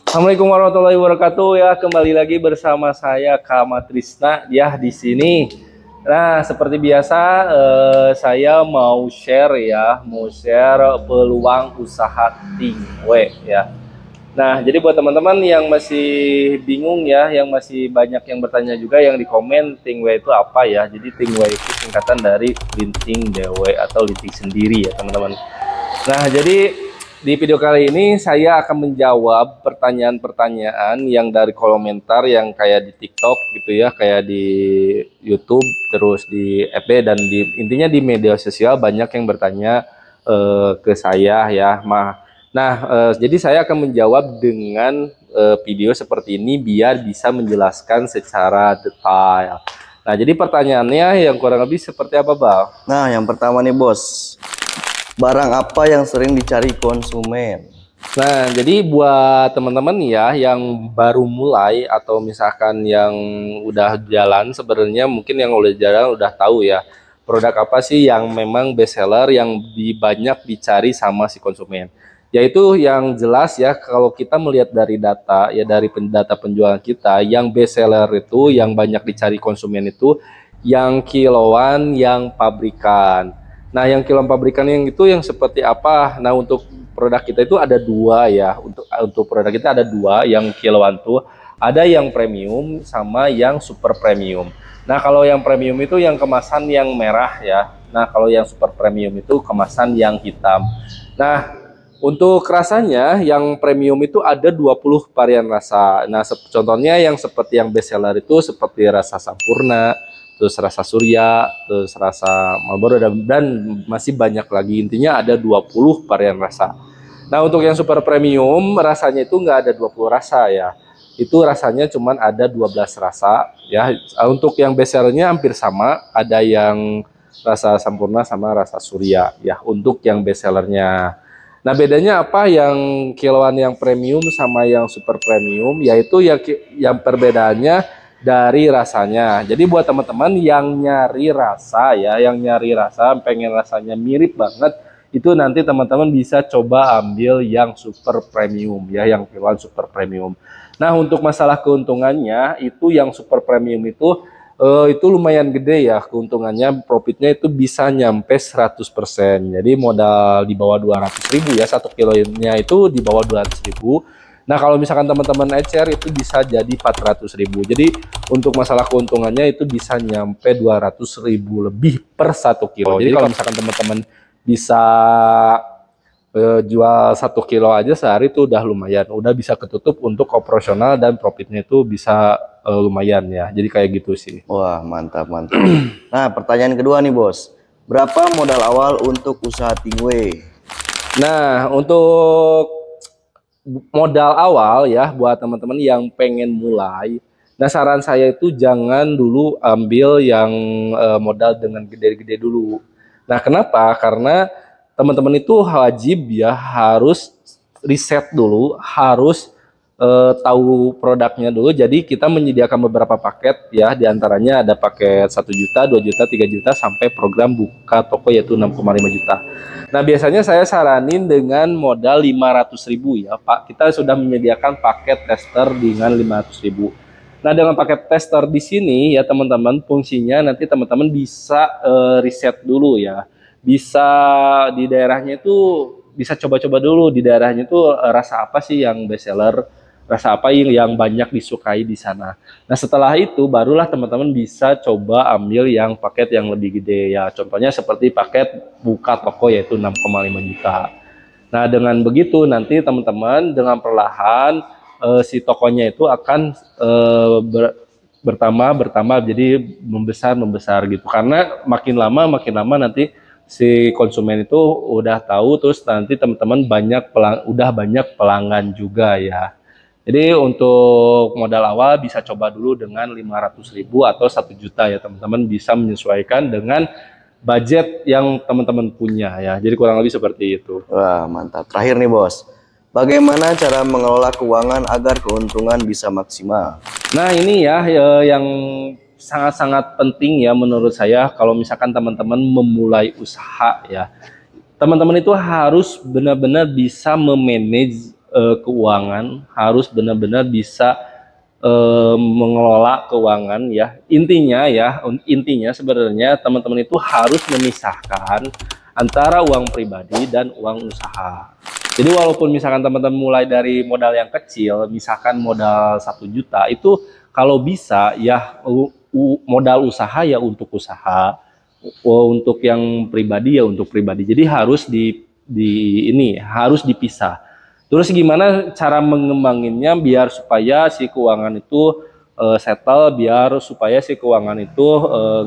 Assalamualaikum warahmatullahi wabarakatuh ya, kembali lagi bersama saya Kama Trisna ya di sini. Nah, seperti biasa saya mau share peluang usaha Tingwe ya. Nah, jadi buat teman-teman yang masih bingung ya, yang masih banyak yang bertanya juga yang di komen Tingwe itu apa ya. Jadi Tingwe itu singkatan dari linting dewe atau linting sendiri ya, teman-teman. Nah, jadi di video kali ini saya akan menjawab pertanyaan-pertanyaan yang dari komentar yang kayak di TikTok gitu ya, kayak di YouTube, terus di FB dan intinya di media sosial banyak yang bertanya ke saya ya. Jadi saya akan menjawab dengan video seperti ini biar bisa menjelaskan secara detail. Nah, jadi pertanyaannya yang kurang lebih seperti apa, Bang? Nah, yang pertama nih, Bos. Barang apa yang sering dicari konsumen? Nah, jadi buat teman-teman ya yang baru mulai atau misalkan yang udah jalan, sebenarnya mungkin yang udah jalan udah tahu ya produk apa sih yang memang best seller yang banyak dicari sama si konsumen. Yaitu yang jelas ya, kalau kita melihat dari data ya, dari data penjualan kita, yang best seller itu yang banyak dicari konsumen itu yang kiloan, yang pabrikan. Nah, yang kiloan pabrikan yang itu yang seperti apa? Nah, untuk produk kita itu ada dua ya. Untuk produk kita ada dua yang kiloan tuh. Ada yang premium sama yang super premium. Nah, kalau yang premium itu yang kemasan yang merah ya. Nah, kalau yang super premium itu kemasan yang hitam. Nah, untuk rasanya yang premium itu ada 20 varian rasa. Nah, contohnya yang seperti yang best seller itu seperti rasa Sampurna, terus rasa Surya, terus rasa Marlboro, dan masih banyak lagi. Intinya ada 20 varian rasa. Nah, untuk yang super premium rasanya itu nggak ada 20 rasa ya. Itu rasanya cuman ada 12 rasa ya. Untuk yang best sellernya hampir sama, ada yang rasa Sampurna sama rasa Surya ya untuk yang best sellernya. Nah, bedanya apa yang kiloan yang premium sama yang super premium? Yaitu yang perbedaannya dari rasanya. Jadi buat teman-teman yang nyari rasa ya, yang nyari rasa, pengen rasanya mirip banget, itu nanti teman-teman bisa coba ambil yang super premium ya, yang kiloan super premium. Nah, untuk masalah keuntungannya itu yang super premium itu lumayan gede ya keuntungannya, profitnya itu bisa nyampe 100%. Jadi modal di bawah 200.000 ya, 1 kilonya itu di bawah 200.000. Nah, kalau misalkan teman-teman ecer itu bisa jadi 400.000. Jadi untuk masalah keuntungannya itu bisa nyampe 200.000 lebih per 1 kilo. Jadi kalau misalkan teman-teman bisa jual 1 kilo aja sehari itu udah lumayan, udah bisa ketutup untuk operasional dan profitnya itu bisa lumayan ya. Jadi kayak gitu sih. Wah, mantap, mantap. Nah, pertanyaan kedua nih, Bos. Berapa modal awal untuk usaha Tingwe? Nah, untuk modal awal ya buat teman-teman yang pengen mulai, nah saran saya itu jangan dulu ambil yang modal dengan gede-gede dulu. Nah, kenapa? Karena teman-teman itu wajib ya harus riset dulu, harus tahu produknya dulu. Jadi kita menyediakan beberapa paket ya, diantaranya ada paket 1 juta, 2 juta, 3 juta sampai program buka toko yaitu 6,5 juta. Nah, biasanya saya saranin dengan modal 500.000 ya Pak. Kita sudah menyediakan paket tester dengan 500.000. Nah, dengan paket tester di sini ya teman-teman, fungsinya nanti teman-teman bisa riset dulu ya. Bisa di daerahnya itu bisa coba-coba dulu di daerahnya itu rasa apa sih yang best seller, rasa apa yang banyak disukai di sana. Nah, setelah itu barulah teman-teman bisa coba ambil yang paket yang lebih gede ya. Contohnya seperti paket buka toko yaitu 6,5 juta. Nah, dengan begitu nanti teman-teman dengan perlahan si tokonya itu akan bertambah jadi membesar gitu. Karena makin lama nanti si konsumen itu udah tahu, terus nanti teman-teman udah banyak pelanggan juga ya. Jadi untuk modal awal bisa coba dulu dengan 500.000 atau 1 juta ya, teman-teman bisa menyesuaikan dengan budget yang teman-teman punya ya. Jadi kurang lebih seperti itu. Wah, mantap. Terakhir nih, Bos. Bagaimana cara mengelola keuangan agar keuntungan bisa maksimal? Nah, ini ya yang sangat-sangat penting ya menurut saya kalau misalkan teman-teman memulai usaha ya. Teman-teman itu harus benar-benar bisa memanage keuangan, harus benar-benar bisa mengelola keuangan ya. Intinya sebenarnya teman-teman itu harus memisahkan antara uang pribadi dan uang usaha. Jadi walaupun misalkan teman-teman mulai dari modal yang kecil, misalkan modal 1 juta, itu kalau bisa ya modal usaha ya untuk usaha, untuk yang pribadi ya untuk pribadi. Jadi harus harus dipisah. Terus gimana cara mengembanginnya biar supaya si keuangan itu settle, biar supaya si keuangan itu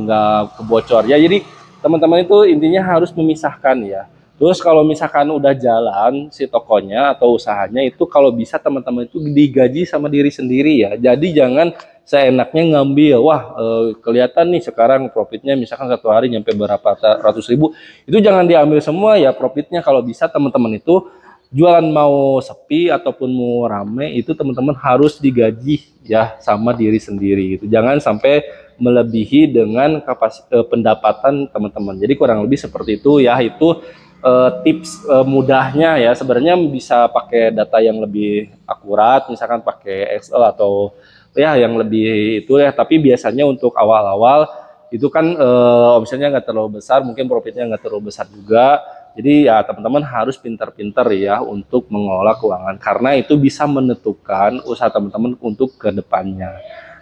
nggak kebocor ya. Jadi teman-teman itu intinya harus memisahkan ya. Terus kalau misalkan udah jalan si tokonya atau usahanya itu, kalau bisa teman-teman itu digaji sama diri sendiri ya. Jadi jangan seenaknya ngambil, wah kelihatan nih sekarang profitnya misalkan 1 hari nyampe berapa ratus ribu, itu jangan diambil semua ya profitnya. Kalau bisa teman-teman itu jualan mau sepi ataupun mau rame, itu teman-teman harus digaji ya sama diri sendiri gitu. Jangan sampai melebihi dengan pendapatan teman-teman. Jadi kurang lebih seperti itu ya. Itu tips mudahnya ya. Sebenarnya bisa pakai data yang lebih akurat, misalkan pakai Excel atau ya yang lebih itu ya. Tapi biasanya untuk awal-awal itu kan omsetnya nggak terlalu besar, mungkin profitnya nggak terlalu besar juga. Jadi ya teman-teman harus pintar-pintar ya untuk mengelola keuangan, karena itu bisa menentukan usaha teman-teman untuk kedepannya.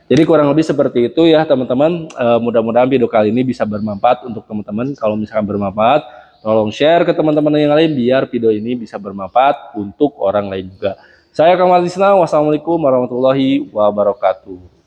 Jadi kurang lebih seperti itu ya teman-teman. Mudah-mudahan video kali ini bisa bermanfaat untuk teman-teman. Kalau misalkan bermanfaat, tolong share ke teman-teman yang lain biar video ini bisa bermanfaat untuk orang lain juga. Saya Kamal Disna, wassalamualaikum warahmatullahi wabarakatuh.